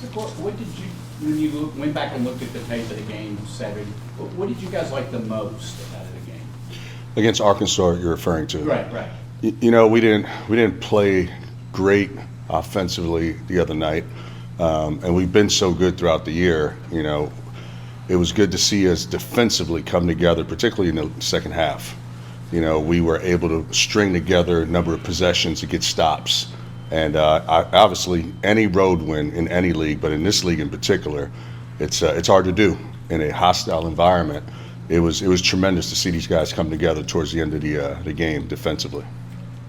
Mr. Court, what did you, when you went back and looked at the tape of the game Saturday, what did you guys like the most out of the game? Against Arkansas, you're referring to. Right. You know, we didn't play great offensively the other night, and we've been so good throughout the year. You know, it was good to see us defensively come together, particularly in the second half. You know, we were able to string together a number of possessions to get stops. And obviously, any road win in any league, but in this league in particular, it's hard to do in a hostile environment. It was tremendous to see these guys come together towards the end of the game defensively.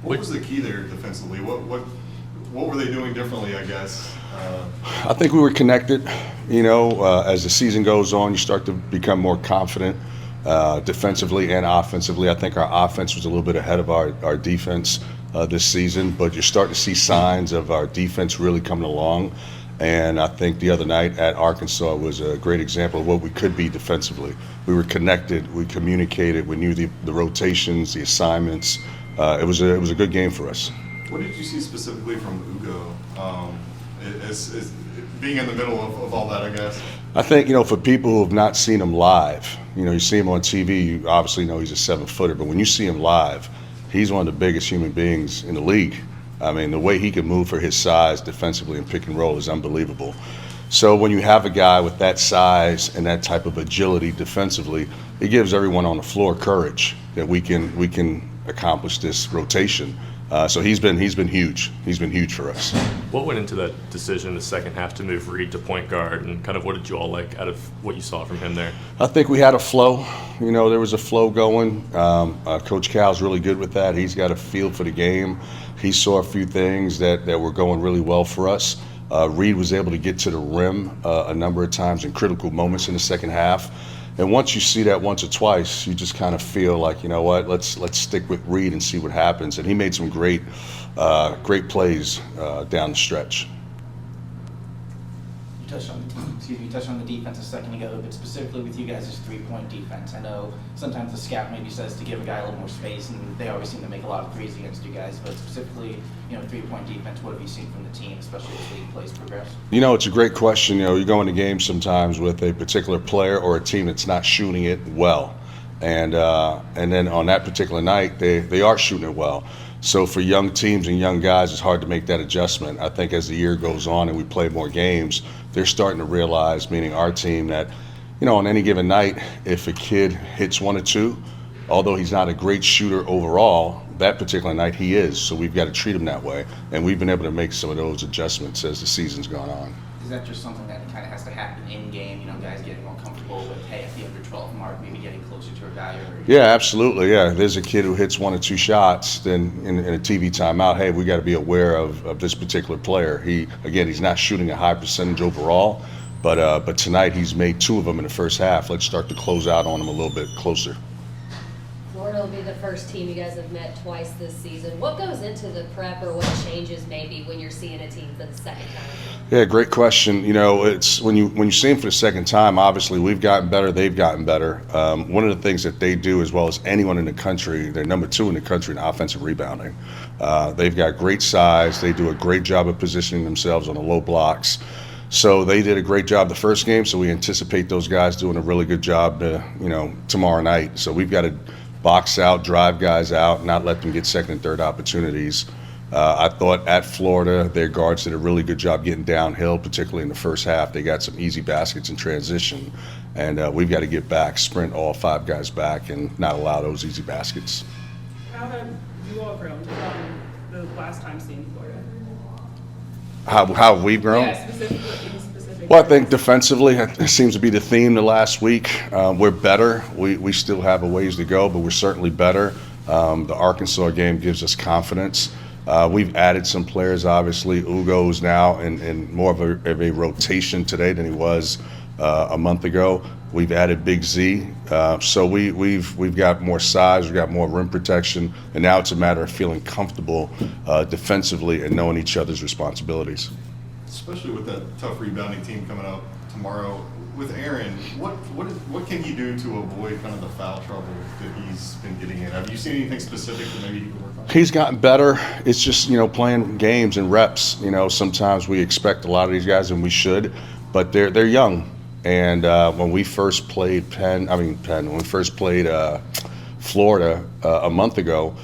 What was the key there defensively? What were they doing differently, I guess? I think we were connected. You know, as the season goes on, you start to become more confident defensively and offensively. I think our offense was a little bit ahead of our defense this season, but you're starting to see signs of our defense really coming along. And I think the other night at Arkansas was a great example of what we could be defensively. We were connected, we communicated, we knew the rotations, the assignments. It was a good game for us. What did you see specifically from Ugo as being in the middle of all that, I guess? I think, you know, for people who have not seen him live, you know, you see him on TV, you obviously know he's a 7-footer, but when you see him live, he's one of the biggest human beings in the league. I mean, the way he can move for his size defensively and pick and roll is unbelievable. So when you have a guy with that size and that type of agility defensively, it gives everyone on the floor courage that we can accomplish this rotation. So he's been huge. He's been huge for us. What went into that decision in the second half to move Reed to point guard, and kind of what did you all like out of what you saw from him there? I think we had a flow. You know, there was a flow going. Coach Cal's really good with that. He's got a feel for the game. He saw a few things that were going really well for us. Reed was able to get to the rim a number of times in critical moments in the second half. And once you see that once or twice, you just kind of feel like, you know what, let's stick with Reed and see what happens. And he made some great plays down the stretch. You touched on the defense a second ago, but specifically with you guys' three-point defense. I know sometimes the scout maybe says to give a guy a little more space, and they always seem to make a lot of threes against you guys. But specifically, you know, three-point defense, what have you seen from the team, especially as league plays progress? You know, it's a great question. You know, you go into games sometimes with a particular player or a team that's not shooting it well, and then on that particular night, they are shooting it well. So for young teams and young guys, it's hard to make that adjustment. I think as the year goes on and we play more games, they're starting to realize, meaning our team, that, you know, on any given night, if a kid hits one or two, although he's not a great shooter overall, that particular night he is. So we've got to treat him that way. And we've been able to make some of those adjustments as the season's gone on. Is that just something that kind of has to happen in game? You know, guys getting more comfortable with, hey, at the under 12 mark, maybe getting closer to a guy? Yeah, absolutely. Yeah, if there's a kid who hits one or two shots, then in a TV timeout, hey, we got to be aware of this particular player. He's not shooting a high percentage overall, but tonight he's made two of them in the first half. Let's start to close out on him a little bit closer. Florida will be the first team you guys have met twice this season. What goes into the prep, or what changes maybe when you're seeing a team for the second time? Yeah, great question. You know, it's when you see them for the second time, obviously we've gotten better, they've gotten better. One of the things that they do, as well as anyone in the country, they're number 2 in the country in offensive rebounding. They've got great size. They do a great job of positioning themselves on the low blocks. So they did a great job the first game, so we anticipate those guys doing a really good job tomorrow night. So we've got to box out, drive guys out, not let them get second and third opportunities. I thought at Florida, their guards did a really good job getting downhill, particularly in the first half. They got some easy baskets in transition, and we've got to get back, sprint all 5 guys back, and not allow those easy baskets. How have you all grown from the last time seeing Florida? How have we grown? Yeah, specifically. Well, I think defensively, it seems to be the theme the last week. We're better. We still have a ways to go, but we're certainly better. The Arkansas game gives us confidence. We've added some players, obviously. Ugo's now in more of a rotation today than he was a month ago. We've added Big Z. So we've got more size, we've got more rim protection, and now it's a matter of feeling comfortable defensively and knowing each other's responsibilities. especially with that tough rebounding team coming up tomorrow. With Aaron, what can he do to avoid kind of the foul trouble that he's been getting in? Have you seen anything specific that maybe he can work on? He's gotten better. It's just, playing games and reps. Sometimes we expect a lot of these guys, and we should, but they're young. And when we first played when we first played Florida a month ago,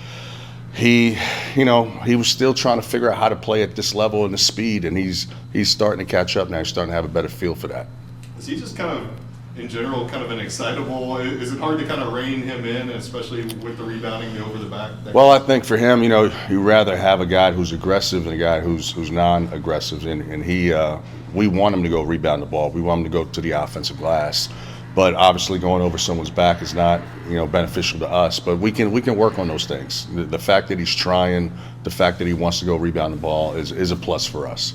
he was still trying to figure out how to play at this level and the speed, and he's starting to catch up now. He's starting to have a better feel for that. Is he just kind of, in general, kind of an excitable? Is it hard to kind of rein him in, especially with the rebounding, the over the back? Well, I think for him, you rather have a guy who's aggressive than a guy who's non-aggressive, and we want him to go rebound the ball. We want him to go to the offensive glass. But obviously, going over someone's back is not, beneficial to us. But we can work on those things. The fact that he's trying, the fact that he wants to go rebound the ball is a plus for us.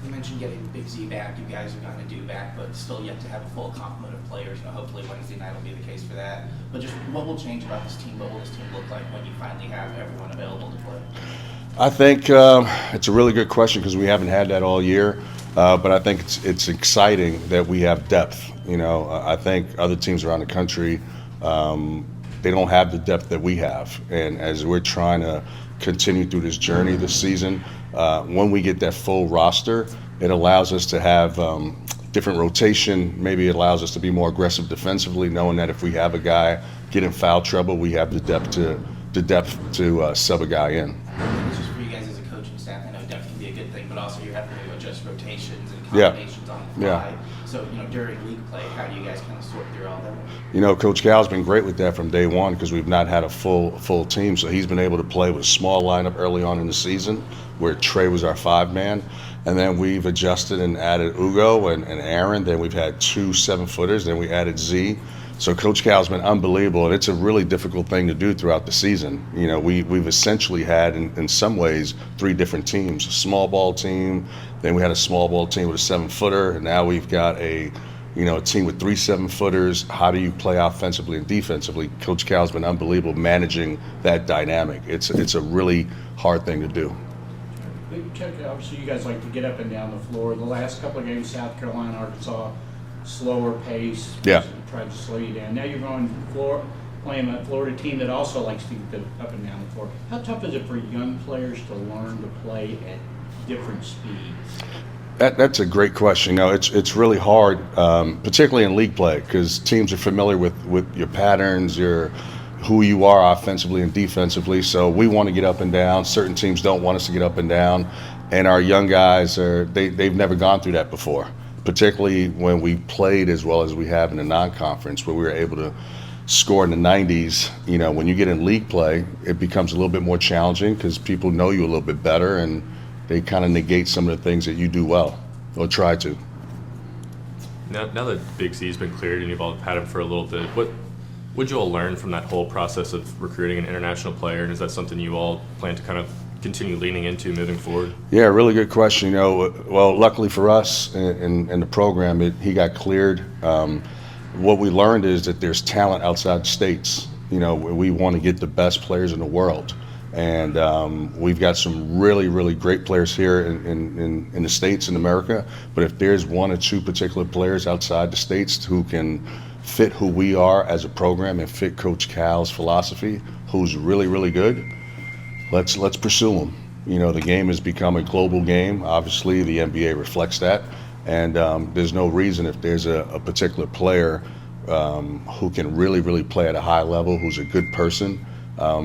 You mentioned getting Big Z back. You guys are going to do back, but still yet to have a full complement of players. Hopefully Wednesday night will be the case for that. But just what will change about this team? What will this team look like when you finally have everyone available to play? I think it's a really good question because we haven't had that all year. But I think it's exciting that we have depth. I think other teams around the country, they don't have the depth that we have. And as we're trying to continue through this journey this season, when we get that full roster, it allows us to have different rotation. Maybe it allows us to be more aggressive defensively, knowing that if we have a guy get in foul trouble, we have the depth to sub a guy in. This is for you guys as a coaching staff. I know depth can be a good thing, but also you're having to adjust rotations and combinations on the fly. Yeah. So, during league play, how do you guys kind of sort through all that? Coach Cal's been great with that from day one because we've not had a full team. So he's been able to play with a small lineup early on in the season where Trey was our 5-man. And then we've adjusted and added Ugo and Aaron. Then we've had 2 7-footers. Then we added Z. So Coach Cal's been unbelievable, and it's a really difficult thing to do throughout the season. We've essentially had, in some ways, 3 different teams: a small ball team, then we had a small ball team with a 7-footer, and now we've got a team with 3 7-footers. How do you play offensively and defensively? Coach Cal's been unbelievable managing that dynamic. It's a really hard thing to do. Chuck, obviously you guys like to get up and down the floor. The last couple of games, South Carolina, Arkansas, slower pace. Yeah. Tried to slow you down. Now you're playing a Florida team that also likes to get up and down the floor. How tough is it for young players to learn to play at different speeds? That's a great question. It's really hard, particularly in league play, because teams are familiar with your patterns, who you are offensively and defensively. So we want to get up and down. Certain teams don't want us to get up and down, and our young guys they've never gone through that before. Particularly when we played as well as we have in the non-conference, where we were able to score in the 90s. When you get in league play, it becomes a little bit more challenging because people know you a little bit better, and they kind of negate some of the things that you do well, or try to. Now that Big Z's been cleared and you've all had him for a little bit, what would you all learn from that whole process of recruiting an international player, and is that something you all plan to kind of continue leaning into moving forward? Yeah, really good question. Well, luckily for us in the program, he got cleared. What we learned is that there's talent outside the states. We want to get the best players in the world, and we've got some really, really great players here in the states in America. But if there's 1 or 2 particular players outside the states who can fit who we are as a program and fit Coach Cal's philosophy, who's really, really good, let's pursue them. The game has become a global game. Obviously, the NBA reflects that, and there's no reason if there's a particular player who can really, really play at a high level, who's a good person,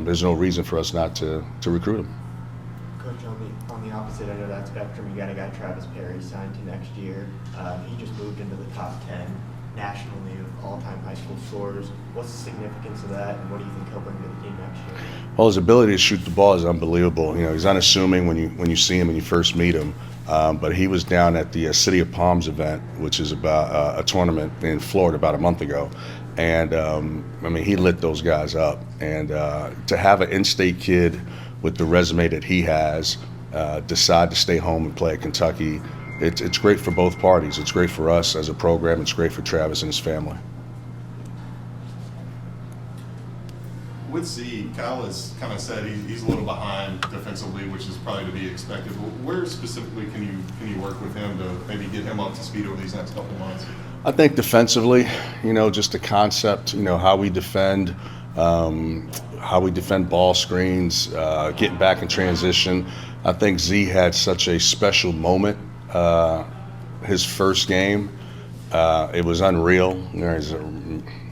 there's no reason for us not to recruit him. Coach, on the opposite end of that spectrum, you got a guy, Travis Perry, signed to next year. He just moved into the top 10 nationally of all-time high school scorers. What's the significance of that, and what do you think he'll bring to the team next year? Well, his ability to shoot the ball is unbelievable. He's unassuming when you see him and you first meet him. But he was down at the City of Palms event, which is about a tournament in Florida about a month ago. And, he lit those guys up. And to have an in-state kid with the resume that he has decide to stay home and play at Kentucky, it's great for both parties. It's great for us as a program. It's great for Travis and his family. With Z, Kyle has kind of said he's a little behind defensively, which is probably to be expected. But where specifically can you work with him to maybe get him up to speed over these next couple months? I think defensively, just the concept, how we defend ball screens, getting back in transition. I think Z had such a special moment his first game. It was unreal. There's a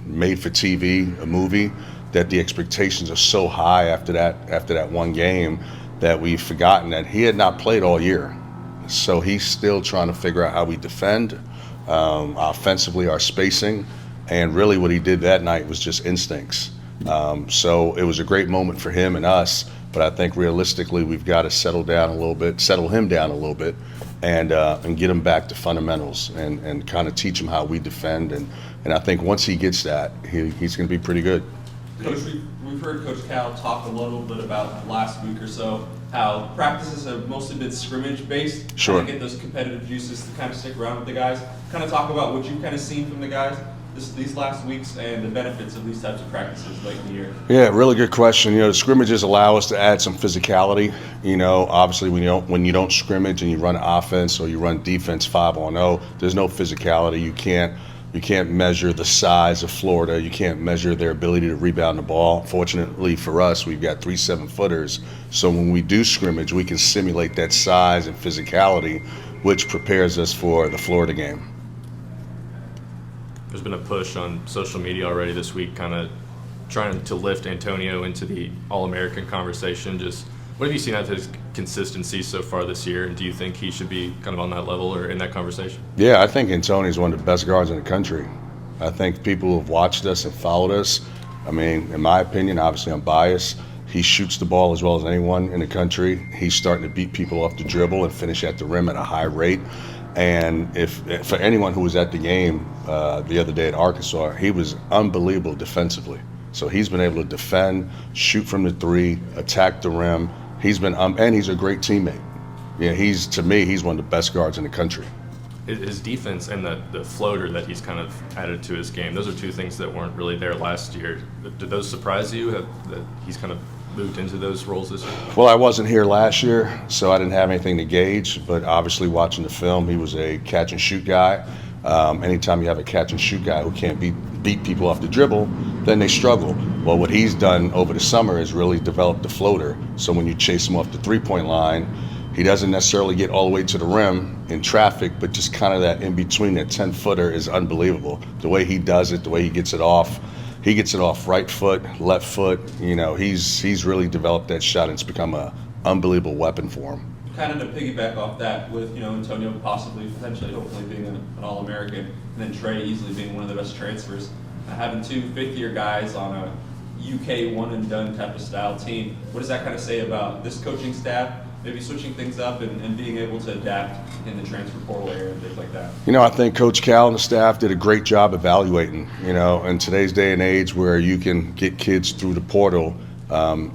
made for TV, a movie, that the expectations are so high after that one game that we've forgotten that he had not played all year. So he's still trying to figure out how we defend, offensively, our spacing, and really what he did that night was just instincts. So it was a great moment for him and us, but I think realistically we've got to settle him down a little bit, and get him back to fundamentals and kind of teach him how we defend. And I think once he gets that, he's going to be pretty good. Coach, we've heard Coach Cal talk a little bit about last week or so, how practices have mostly been scrimmage-based. Sure. Kind of get those competitive juices to kind of stick around with the guys. Kind of talk about what you've kind of seen from the guys these last weeks and the benefits of these types of practices late in the year. Yeah, really good question. The scrimmages allow us to add some physicality. Obviously when you don't scrimmage and you run offense or you run defense 5-on-0, there's no physicality. You can't measure the size of Florida. You can't measure their ability to rebound the ball. Fortunately for us, we've got 3 7-footers. So when we do scrimmage, we can simulate that size and physicality, which prepares us for the Florida game. There's been a push on social media already this week, kind of trying to lift Antonio into the All-American conversation. Just what have you seen out of his consistency so far this year, and do you think he should be kind of on that level or in that conversation? Yeah, I think Antonio is one of the best guards in the country. I think people who have watched us and followed us, in my opinion, obviously I'm biased, he shoots the ball as well as anyone in the country. He's starting to beat people off the dribble and finish at the rim at a high rate. And if for anyone who was at the game the other day at Arkansas, he was unbelievable defensively. So he's been able to defend, shoot from the 3, attack the rim. He's been and he's a great teammate. Yeah, to me, he's one of the best guards in the country. His defense and the floater that he's kind of added to his game, those are 2 things that weren't really there last year. Did those surprise you, that he's kind of moved into those roles this year? Well, I wasn't here last year, so I didn't have anything to gauge, but obviously watching the film, he was a catch and shoot guy. Anytime you have a catch and shoot guy who can't beat people off the dribble, then they struggle. Well, what he's done over the summer is really developed the floater. So when you chase him off the 3-point line, he doesn't necessarily get all the way to the rim in traffic, but just kind of that in between, that 10-footer is unbelievable. The way he does it, the way he gets it off. He gets it off right foot, left foot. He's really developed that shot, and it's become an unbelievable weapon for him. Kind of to piggyback off that with, Antonio possibly, potentially, hopefully being an All-American, and then Trey easily being one of the best transfers. Having 2 fifth-year guys on a UK one-and-done type of style team, what does that kind of say about this coaching staff, maybe switching things up and being able to adapt in the transfer portal area and things like that? I think Coach Cal and the staff did a great job evaluating. In today's day and age where you can get kids through the portal,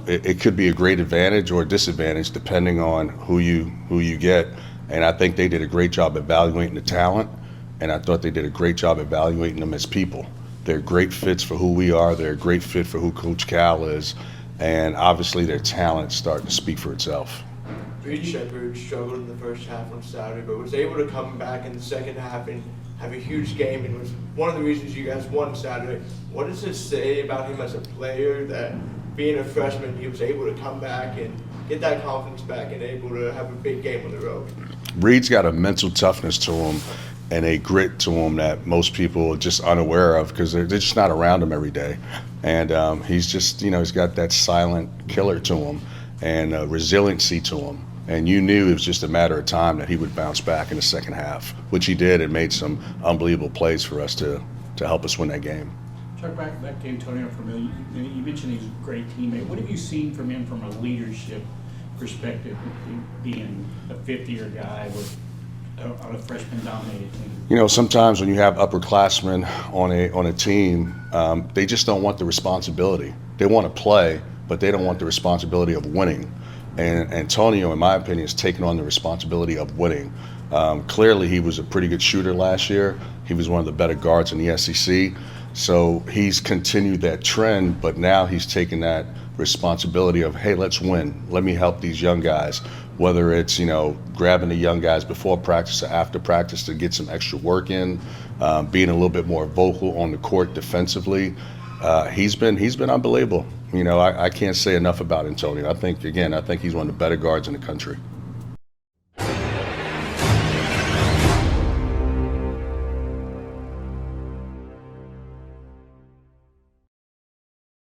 it could be a great advantage or a disadvantage depending on who you get. And I think they did a great job evaluating the talent, and I thought they did a great job evaluating them as people. They're great fits for who we are. They're a great fit for who Coach Cal is, and obviously their talent's starting to speak for itself. Reed Shepherd struggled in the first half on Saturday, but was able to come back in the second half and have a huge game, and was one of the reasons you guys won Saturday. What does it say about him as a player that being a freshman, he was able to come back and get that confidence back and able to have a big game on the road? Reed's got a mental toughness to him and a grit to him that most people are just unaware of because they're just not around him every day. And he's just, he's got that silent killer to him and resiliency to him. And you knew it was just a matter of time that he would bounce back in the second half, which he did, and made some unbelievable plays for us to help us win that game. Talk back to Antonio for a minute. You mentioned he's a great teammate. What have you seen from him from a leadership perspective, being a 5th-year guy on a freshman-dominated team? Sometimes when you have upperclassmen on a team, they just don't want the responsibility. They want to play, but they don't want the responsibility of winning. And Antonio, in my opinion, has taken on the responsibility of winning. Clearly, he was a pretty good shooter last year. He was one of the better guards in the SEC. So he's continued that trend, but now he's taken that responsibility of, hey, let's win. Let me help these young guys, whether it's, grabbing the young guys before practice or after practice to get some extra work in, being a little bit more vocal on the court defensively. He's been unbelievable. I can't say enough about Antonio. I think he's one of the better guards in the country.